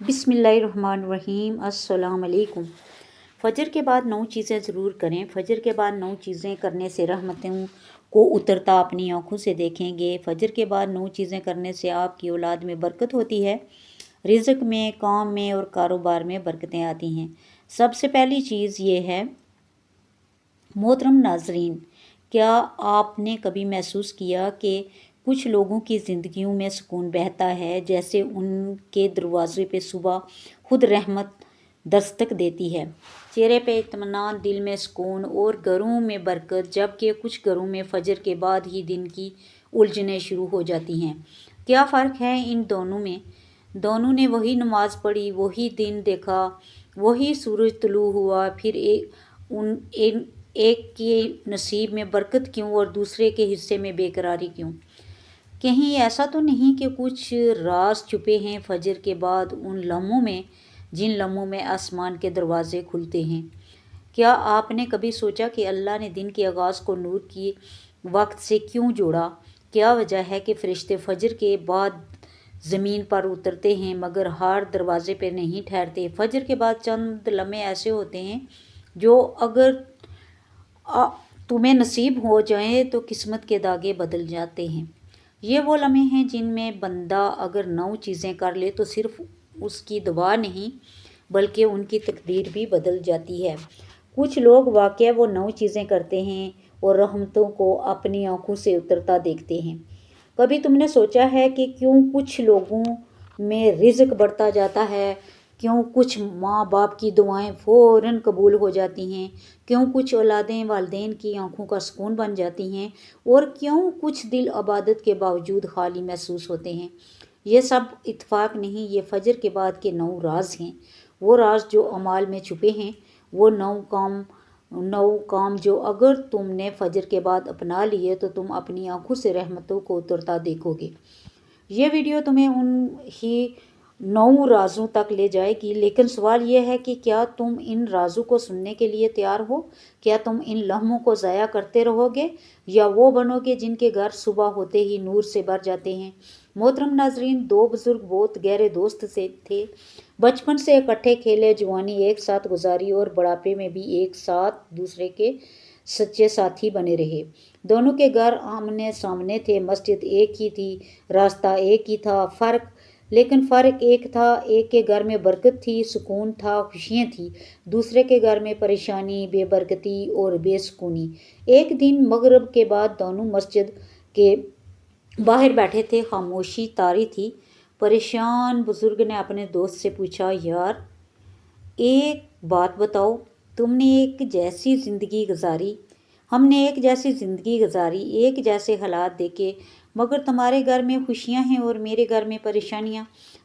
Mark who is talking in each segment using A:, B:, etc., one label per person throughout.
A: بسم اللہ الرحمن الرحیم۔ السلام علیکم۔ فجر کے بعد 9 چیزیں ضرور کریں۔ فجر کے بعد 9 چیزیں کرنے سے رحمتوں کو اترتا اپنی آنکھوں سے دیکھیں گے۔ فجر کے بعد 9 چیزیں کرنے سے آپ کی اولاد میں برکت ہوتی ہے، رزق میں، کام میں اور کاروبار میں برکتیں آتی ہیں۔ سب سے پہلی چیز یہ ہے، محترم ناظرین، کیا آپ نے کبھی محسوس کیا کہ کچھ لوگوں کی زندگیوں میں سکون بہتا ہے، جیسے ان کے دروازے پہ صبح خود رحمت دستک دیتی ہے، چہرے پہ اطمینان، دل میں سکون اور گھروں میں برکت، جبکہ کچھ گھروں میں فجر کے بعد ہی دن کی الجھنیں شروع ہو جاتی ہیں۔ کیا فرق ہے ان دونوں میں؟ دونوں نے وہی نماز پڑھی، وہی دن دیکھا، وہی سورج طلوع ہوا، پھر ایک کے نصیب میں برکت کیوں اور دوسرے کے حصے میں بے قراری کیوں؟ کہیں ایسا تو نہیں کہ کچھ راز چھپے ہیں فجر کے بعد ان لمحوں میں، جن لمحوں میں آسمان کے دروازے کھلتے ہیں؟ کیا آپ نے کبھی سوچا کہ اللہ نے دن کے آغاز کو نور کی وقت سے کیوں جوڑا؟ کیا وجہ ہے کہ فرشتے فجر کے بعد زمین پر اترتے ہیں مگر ہر دروازے پہ نہیں ٹھہرتے؟ فجر کے بعد چند لمحے ایسے ہوتے ہیں جو اگر تمہیں نصیب ہو جائیں تو قسمت کے دھاگے بدل جاتے ہیں۔ یہ وہ لمحے ہیں جن میں بندہ اگر 9 چیزیں کر لے تو صرف اس کی دعا نہیں بلکہ ان کی تقدیر بھی بدل جاتی ہے۔ کچھ لوگ واقعہ وہ 9 چیزیں کرتے ہیں اور رحمتوں کو اپنی آنکھوں سے اترتا دیکھتے ہیں۔ کبھی تم نے سوچا ہے کہ کیوں کچھ لوگوں میں رزق بڑھتا جاتا ہے؟ کیوں کچھ ماں باپ کی دعائیں فوراً قبول ہو جاتی ہیں؟ کیوں کچھ اولادیں والدین کی آنکھوں کا سکون بن جاتی ہیں اور کیوں کچھ دل عبادت کے باوجود خالی محسوس ہوتے ہیں؟ یہ سب اتفاق نہیں، یہ فجر کے بعد کے 9 راز ہیں، وہ راز جو اعمال میں چھپے ہیں، وہ 9 کام جو اگر تم نے فجر کے بعد اپنا لیے تو تم اپنی آنکھوں سے رحمتوں کو اترتا دیکھو گے۔ یہ ویڈیو تمہیں ان ہی 9 رازوں تک لے جائے گی، لیکن سوال یہ ہے کہ کیا تم ان رازوں کو سننے کے لیے تیار ہو؟ کیا تم ان لمحوں کو ضائع کرتے رہو گے یا وہ بنو گے جن کے گھر صبح ہوتے ہی نور سے بھر جاتے ہیں؟ محترم ناظرین، 2 بزرگ بہت گہرے دوست تھے، بچپن سے اکٹھے کھیلے، جوانی ایک ساتھ گزاری اور بڑھاپے میں بھی ایک ساتھ دوسرے کے سچے ساتھی بنے رہے۔ دونوں کے گھر آمنے سامنے تھے، مسجد ایک ہی تھی، راستہ ایک ہی تھا، لیکن فرق ایک تھا، ایک کے گھر میں برکت تھی، سکون تھا، خوشیاں تھیں، دوسرے کے گھر میں پریشانی، بے برکتی اور بے سکونی۔ ایک دن مغرب کے بعد دونوں مسجد کے باہر بیٹھے تھے، خاموشی طاری تھی۔ پریشان بزرگ نے اپنے دوست سے پوچھا، یار ایک بات بتاؤ، تم نے ایک جیسی زندگی گزاری، ہم نے ایک جیسی زندگی گزاری، ایک جیسے حالات دیکھے، مگر تمہارے گھر میں خوشیاں ہیں اور میرے گھر میں پریشانیاں۔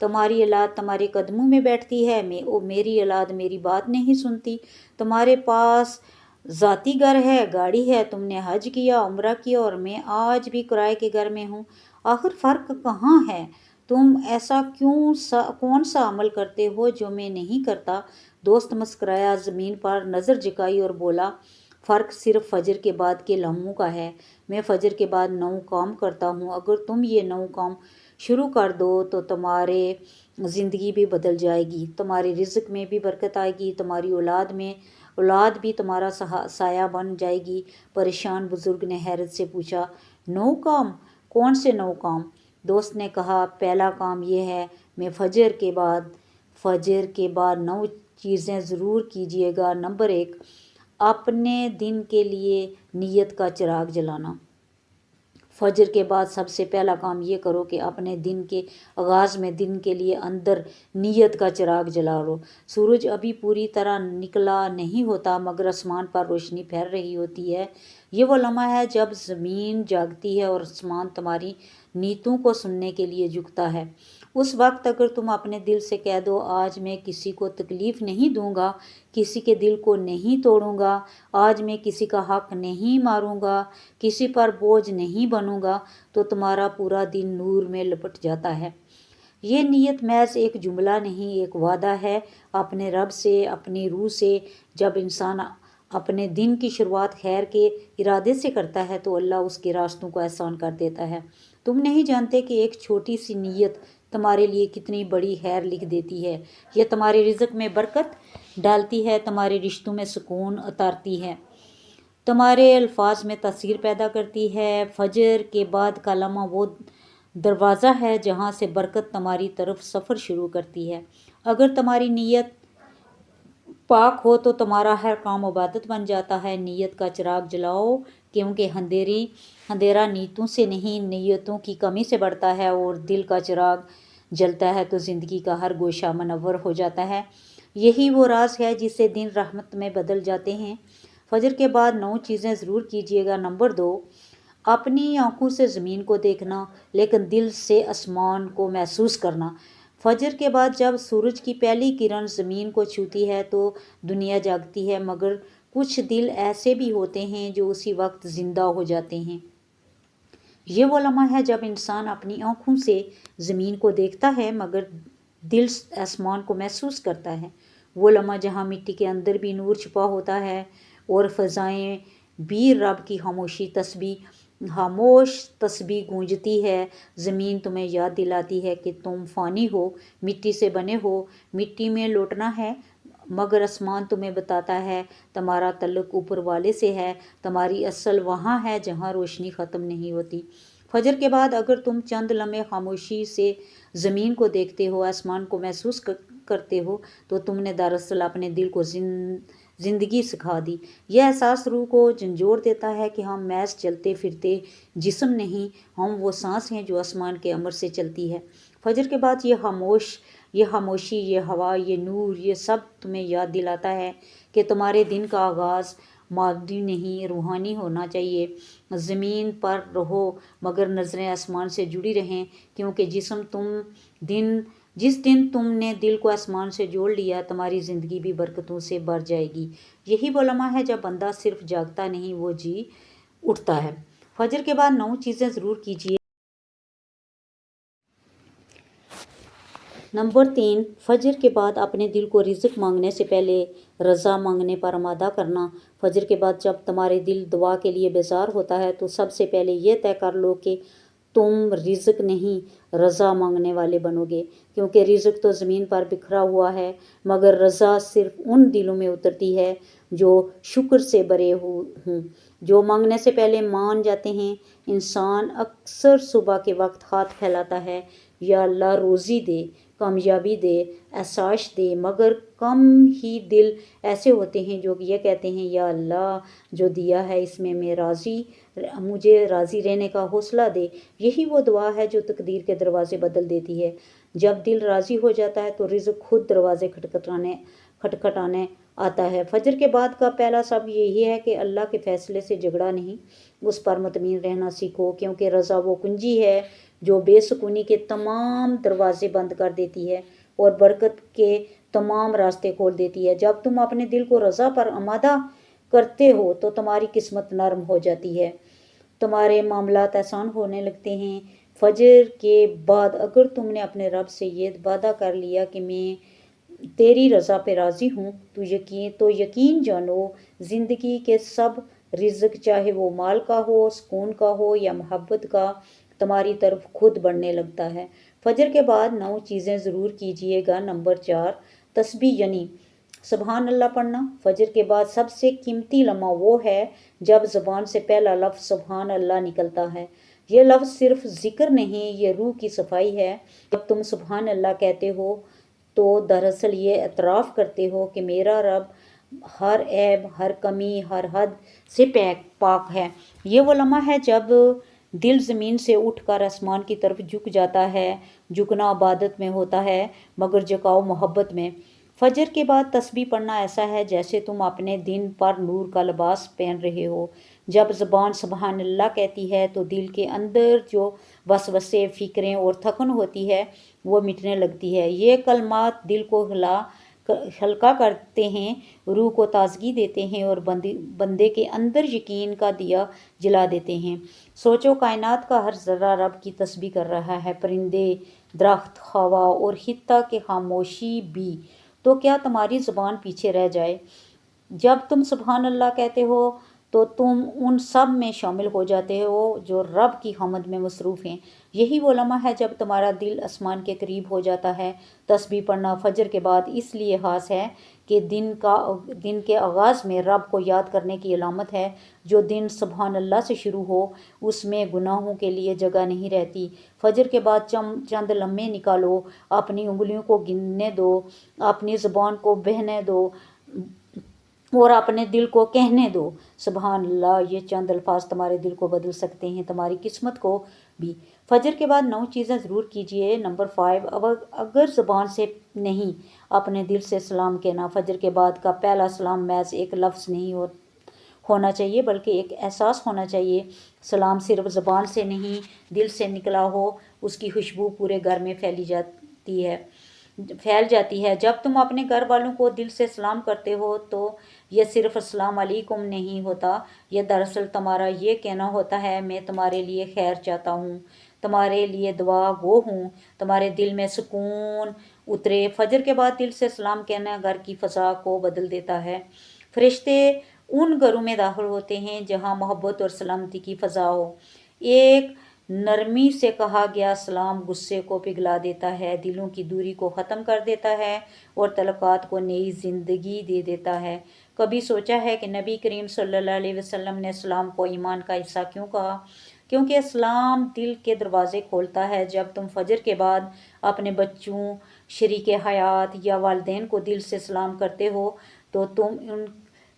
A: تمہاری اولاد تمہارے قدموں میں بیٹھتی ہے، میری اولاد میری بات نہیں سنتی۔ تمہارے پاس ذاتی گھر ہے، گاڑی ہے، تم نے حج کیا، عمرہ کیا اور میں آج بھی کرائے کے گھر میں ہوں۔ آخر فرق کہاں ہے؟ تم ایسا کون سا عمل کرتے ہو جو میں نہیں کرتا؟ دوست مسکرایا، زمین پر نظر جھکائی اور بولا، فرق صرف فجر کے بعد کے لمحوں کا ہے۔ میں فجر کے بعد 9 کام کرتا ہوں، اگر تم یہ 9 کام شروع کر دو تو تمہارے زندگی بھی بدل جائے گی، تمہارے رزق میں بھی برکت آئے گی، تمہاری اولاد بھی تمہارا سایہ بن جائے گی۔ پریشان بزرگ نے حیرت سے پوچھا، 9 کام؟ کون سے 9 کام؟ دوست نے کہا، پہلا کام یہ ہے، میں فجر کے بعد 9 چیزیں ضرور کیجیے گا۔ نمبر 1، اپنے دن کے لیے نیت کا چراغ جلانا۔ فجر کے بعد سب سے پہلا کام یہ کرو کہ اپنے دن کے آغاز میں دن کے لیے اندر نیت کا چراغ جلا لو۔ سورج ابھی پوری طرح نکلا نہیں ہوتا مگر آسمان پر روشنی پھیل رہی ہوتی ہے۔ یہ وہ لمحہ ہے جب زمین جاگتی ہے اور آسمان تمہاری نیتوں کو سننے کے لیے جھکتا ہے۔ اس وقت اگر تم اپنے دل سے کہہ دو، آج میں کسی کو تکلیف نہیں دوں گا، کسی کے دل کو نہیں توڑوں گا، آج میں کسی کا حق نہیں ماروں گا، کسی پر بوجھ نہیں بنوں گا، تو تمہارا پورا دن نور میں لپٹ جاتا ہے۔ یہ نیت محض ایک جملہ نہیں، ایک وعدہ ہے اپنے رب سے، اپنی روح سے۔ جب انسان اپنے دن کی شروعات خیر کے ارادے سے کرتا ہے تو اللہ اس کے راستوں کو آسان کر دیتا ہے۔ تم نہیں جانتے کہ ایک چھوٹی سی نیت تمہارے لیے کتنی بڑی خیر لکھ دیتی ہے۔ یہ تمہارے رزق میں برکت ڈالتی ہے، تمہارے رشتوں میں سکون اتارتی ہے، تمہارے الفاظ میں تاثیر پیدا کرتی ہے۔ فجر کے بعد کا لمحہ وہ دروازہ ہے جہاں سے برکت تمہاری طرف سفر شروع کرتی ہے۔ اگر تمہاری نیت پاک ہو تو تمہارا ہر کام عبادت بن جاتا ہے۔ نیت کا چراغ جلاؤ، کیونکہ اندھیرا نیتوں سے نہیں، نیتوں کی کمی سے بڑھتا ہے، اور دل کا چراغ جلتا ہے تو زندگی کا ہر گوشہ منور ہو جاتا ہے۔ یہی وہ راز ہے جس سے دن رحمت میں بدل جاتے ہیں۔ فجر کے بعد 9 چیزیں ضرور کیجیے گا۔ نمبر 2، اپنی آنکھوں سے زمین کو دیکھنا لیکن دل سے آسمان کو محسوس کرنا۔ فجر کے بعد جب سورج کی پہلی کرن زمین کو چھوتی ہے تو دنیا جاگتی ہے، مگر کچھ دل ایسے بھی ہوتے ہیں جو اسی وقت زندہ ہو جاتے ہیں۔ یہ وہ لمحہ ہے جب انسان اپنی آنکھوں سے زمین کو دیکھتا ہے مگر دل آسمان کو محسوس کرتا ہے۔ وہ لمحہ جہاں مٹی کے اندر بھی نور چھپا ہوتا ہے اور فضائیں بھی رب کی خاموش تسبیح گونجتی ہے۔ زمین تمہیں یاد دلاتی ہے کہ تم فانی ہو، مٹی سے بنے ہو، مٹی میں لوٹنا ہے، مگر آسمان تمہیں بتاتا ہے تمہارا تعلق اوپر والے سے ہے، تمہاری اصل وہاں ہے جہاں روشنی ختم نہیں ہوتی۔ فجر کے بعد اگر تم چند لمحے خاموشی سے زمین کو دیکھتے ہو، آسمان کو محسوس کرتے ہو، تو تم نے دراصل اپنے دل کو زندگی سکھا دی۔ یہ احساس روح کو جھنجھوڑ دیتا ہے کہ ہم محض چلتے پھرتے جسم نہیں، ہم وہ سانس ہیں جو آسمان کے امر سے چلتی ہے۔ فجر کے بعد یہ خاموشی، یہ ہوا، یہ نور، یہ سب تمہیں یاد دلاتا ہے کہ تمہارے دن کا آغاز مادی نہیں روحانی ہونا چاہیے۔ زمین پر رہو مگر نظریں آسمان سے جڑی رہیں، کیونکہ جس دن تم نے دل کو آسمان سے جوڑ لیا، تمہاری زندگی بھی برکتوں سے بھر جائے گی۔ یہی وہ لمحہ ہے جب بندہ صرف جاگتا نہیں، وہ جی اٹھتا ہے۔ فجر کے بعد 9 چیزیں ضرور کیجیے۔ نمبر 3، فجر کے بعد اپنے دل کو رزق مانگنے سے پہلے رضا مانگنے پر آمادہ کرنا۔ فجر کے بعد جب تمہارا دل دعا کے لیے بیزار ہوتا ہے تو سب سے پہلے یہ طے کر لو کہ تم رزق نہیں رضا مانگنے والے بنو گے، کیونکہ رزق تو زمین پر بکھرا ہوا ہے، مگر رضا صرف ان دلوں میں اترتی ہے جو شکر سے بھرے ہوں، جو مانگنے سے پہلے مان جاتے ہیں۔ انسان اکثر صبح کے وقت ہاتھ پھیلاتا ہے، یا اللہ روزی دے، کامیابی دے، اعشاش دے، مگر کم ہی دل ایسے ہوتے ہیں جو یہ کہتے ہیں یا اللہ جو دیا ہے اس میں مجھے راضی رہنے کا حوصلہ دے۔ یہی وہ دعا ہے جو تقدیر کے دروازے بدل دیتی ہے۔ جب دل راضی ہو جاتا ہے تو رزق خود دروازے کھٹکھٹانے آتا ہے۔ فجر کے بعد کا پہلا سبق یہی ہے کہ اللہ کے فیصلے سے جھگڑا نہیں، اس پر مطمئن رہنا سیکھو، کیونکہ رضا وہ کنجی ہے جو بے سکونی کے تمام دروازے بند کر دیتی ہے اور برکت کے تمام راستے کھول دیتی ہے۔ جب تم اپنے دل کو رضا پر آمادہ کرتے ہو تو تمہاری قسمت نرم ہو جاتی ہے، تمہارے معاملات آسان ہونے لگتے ہیں۔ فجر کے بعد اگر تم نے اپنے رب سے یہ وعدہ کر لیا کہ میں تیری رضا پہ راضی ہوں، تو یقین جانو زندگی کے سب رزق، چاہے وہ مال کا ہو، سکون کا ہو یا محبت کا، تمہاری طرف خود بڑھنے لگتا ہے۔ فجر کے بعد 9 چیزیں ضرور کیجیے گا۔ نمبر 4، تسبیح یعنی سبحان اللہ پڑھنا۔ فجر کے بعد سب سے قیمتی لمحہ وہ ہے جب زبان سے پہلا لفظ سبحان اللہ نکلتا ہے۔ یہ لفظ صرف ذکر نہیں، یہ روح کی صفائی ہے۔ جب تم سبحان اللہ کہتے ہو تو دراصل یہ اعتراف کرتے ہو کہ میرا رب ہر عیب، ہر کمی، ہر حد سے پاک ہے۔ یہ وہ لمحہ ہے جب دل زمین سے اٹھ کر آسمان کی طرف جھک جاتا ہے۔ جھکنا عبادت میں ہوتا ہے مگر جھکاؤ محبت میں۔ فجر کے بعد تسبیح پڑھنا ایسا ہے جیسے تم اپنے دن پر نور کا لباس پہن رہے ہو۔ جب زبان سبحان اللہ کہتی ہے تو دل کے اندر جو وسوسے، فکریں اور تھکن ہوتی ہے وہ مٹنے لگتی ہے۔ یہ کلمات دل کو ہلکا کرتے ہیں، روح کو تازگی دیتے ہیں اور بندے کے اندر یقین کا دیا جلا دیتے ہیں۔ سوچو کائنات کا ہر ذرہ رب کی تسبیح کر رہا ہے، پرندے، درخت، ہوا اور حتیٰ کہ خاموشی بھی، تو کیا تمہاری زبان پیچھے رہ جائے؟ جب تم سبحان اللہ کہتے ہو تو تم ان سب میں شامل ہو جاتے ہو جو رب کی حمد میں مصروف ہیں۔ یہی وہ لمحہ ہے جب تمہارا دل آسمان کے قریب ہو جاتا ہے۔ تسبیح پڑھنا فجر کے بعد اس لیے خاص ہے کہ دن کے آغاز میں رب کو یاد کرنے کی علامت ہے۔ جو دن سبحان اللہ سے شروع ہو اس میں گناہوں کے لیے جگہ نہیں رہتی۔ فجر کے بعد چند لمحے نکالو، اپنی انگلیوں کو گننے دو، اپنی زبان کو بہنے دو اور اپنے دل کو کہنے دو سبحان اللہ۔ یہ چند الفاظ تمہارے دل کو بدل سکتے ہیں، تمہاری قسمت کو بھی۔ فجر کے بعد 9 چیزیں ضرور کیجئے۔ نمبر 5، اگر زبان سے نہیں اپنے دل سے سلام کہنا۔ فجر کے بعد کا پہلا سلام محض ایک لفظ نہیں ہونا چاہیے بلکہ ایک احساس ہونا چاہیے۔ سلام صرف زبان سے نہیں دل سے نکلا ہو، اس کی خوشبو پورے گھر میں پھیل جاتی ہے۔ جب تم اپنے گھر والوں کو دل سے سلام کرتے ہو تو یہ صرف السلام علیکم نہیں ہوتا، یہ دراصل تمہارا یہ کہنا ہوتا ہے میں تمہارے لیے خیر چاہتا ہوں، تمہارے لیے دعا گو ہوں، تمہارے دل میں سکون اترے۔ فجر کے بعد دل سے سلام کہنا گھر کی فضا کو بدل دیتا ہے۔ فرشتے ان گھروں میں داخل ہوتے ہیں جہاں محبت اور سلامتی کی فضا ہو۔ ایک نرمی سے کہا گیا سلام غصے کو پگھلا دیتا ہے، دلوں کی دوری کو ختم کر دیتا ہے اور تعلقات کو نئی زندگی دے دیتا ہے۔ کبھی سوچا ہے کہ نبی کریم صلی اللہ علیہ وسلم نے سلام کو ایمان کا حصہ کیوں کہا؟ کیونکہ سلام دل کے دروازے کھولتا ہے۔ جب تم فجر کے بعد اپنے بچوں، شریک حیات یا والدین کو دل سے سلام کرتے ہو تو تم ان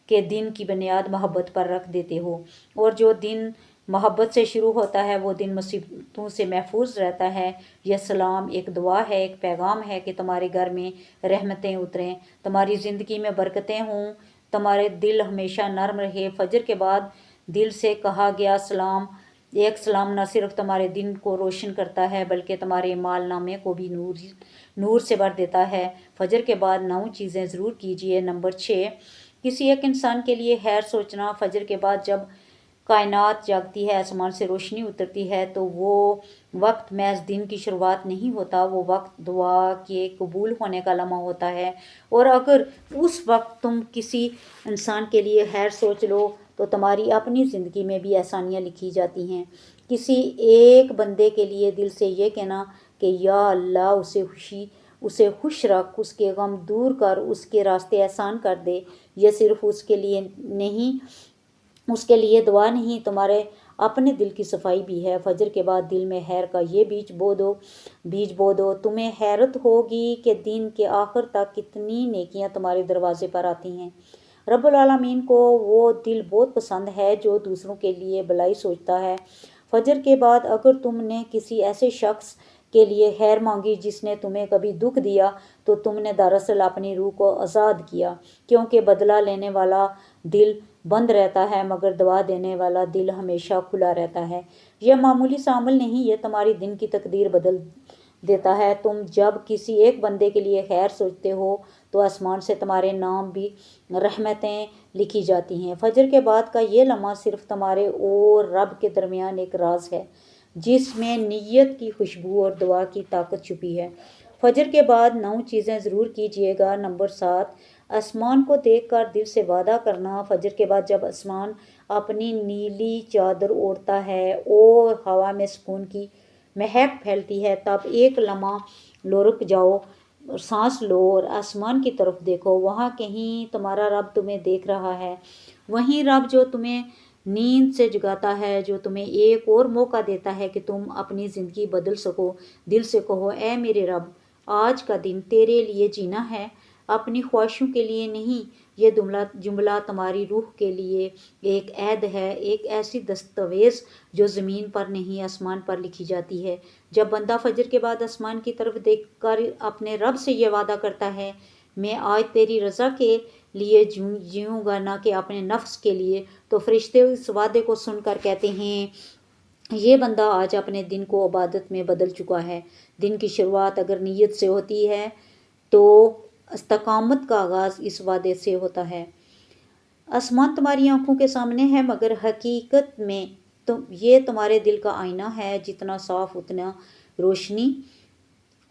A: کے دن کی بنیاد محبت پر رکھ دیتے ہو، اور جو دن محبت سے شروع ہوتا ہے وہ دن مصیبتوں سے محفوظ رہتا ہے۔ یہ سلام ایک دعا ہے، ایک پیغام ہے کہ تمہارے گھر میں رحمتیں اتریں، تمہاری زندگی میں برکتیں ہوں، تمہارے دل ہمیشہ نرم رہے۔ فجر کے بعد دل سے کہا گیا سلام، ایک سلام نہ صرف تمہارے دن کو روشن کرتا ہے بلکہ تمہارے مال نامے کو بھی نور سے بھر دیتا ہے۔ فجر کے بعد 9 چیزیں ضرور کیجئے۔ نمبر 6، کسی ایک انسان کے لیے خیر سوچنا۔ فجر کے بعد جب کائنات جاگتی ہے، آسمان سے روشنی اترتی ہے تو وہ وقت محض دن کی شروعات نہیں ہوتا، وہ وقت دعا کے قبول ہونے کا لمحہ ہوتا ہے۔ اور اگر اس وقت تم کسی انسان کے لیے خیر سوچ لو تو تمہاری اپنی زندگی میں بھی آسانیاں لکھی جاتی ہیں۔ کسی ایک بندے کے لیے دل سے یہ کہنا کہ یا اللہ اسے خوش رکھ، اس کے غم دور کر، اس کے راستے آسان کر دے، یہ صرف اس کے لیے دعا نہیں، تمہارے اپنے دل کی صفائی بھی ہے۔ فجر کے بعد دل میں خیر کا یہ بیج بو دو، تمہیں حیرت ہوگی کہ دن کے آخر تک کتنی نیکیاں تمہارے دروازے پر آتی ہیں۔ رب العالمین کو وہ دل بہت پسند ہے جو دوسروں کے لیے بھلائی سوچتا ہے۔ فجر کے بعد اگر تم نے کسی ایسے شخص کے لیے خیر مانگی جس نے تمہیں کبھی دکھ دیا تو تم نے دراصل اپنی روح کو آزاد کیا، کیونکہ بدلہ لینے والا دل بند رہتا ہے مگر دعا دینے والا دل ہمیشہ کھلا رہتا ہے۔ یہ معمولی سا عمل نہیں، یہ تمہاری دن کی تقدیر بدل دیتا ہے۔ تم جب کسی ایک بندے کے لیے خیر سوچتے ہو تو آسمان سے تمہارے نام بھی رحمتیں لکھی جاتی ہیں۔ فجر کے بعد کا یہ لمحہ صرف تمہارے اور رب کے درمیان ایک راز ہے جس میں نیت کی خوشبو اور دعا کی طاقت چھپی ہے۔ فجر کے بعد 9 چیزیں ضرور کیجئے گا۔ نمبر 7، آسمان کو دیکھ کر دل سے وعدہ کرنا۔ فجر کے بعد جب آسمان اپنی نیلی چادر اوڑھتا ہے اور ہوا میں سکون کی مہک پھیلتی ہے تب ایک لمحہ رک جاؤ، سانس لو اور آسمان کی طرف دیکھو۔ وہاں کہیں تمہارا رب تمہیں دیکھ رہا ہے، وہیں رب جو تمہیں نیند سے جگاتا ہے، جو تمہیں ایک اور موقع دیتا ہے کہ تم اپنی زندگی بدل سکو۔ دل سے کہو اے میرے رب، آج کا دن تیرے لیے جینا ہے، اپنی خواہشوں کے لیے نہیں۔ یہ جملہ تمہاری روح کے لیے ایک عہد ہے، ایک ایسی دستاویز جو زمین پر نہیں آسمان پر لکھی جاتی ہے۔ جب بندہ فجر کے بعد آسمان کی طرف دیکھ کر اپنے رب سے یہ وعدہ کرتا ہے میں آج تیری رضا کے لیے جیوں گا نہ کہ اپنے نفس کے لیے، تو فرشتے اس وعدے کو سن کر کہتے ہیں یہ بندہ آج اپنے دن کو عبادت میں بدل چکا ہے۔ دن کی شروعات اگر نیت سے ہوتی ہے تو استقامت کا آغاز اس وعدے سے ہوتا ہے۔ آسمان تمہاری آنکھوں کے سامنے ہے مگر حقیقت میں یہ تمہارے دل کا آئینہ ہے، جتنا صاف اتنا روشنی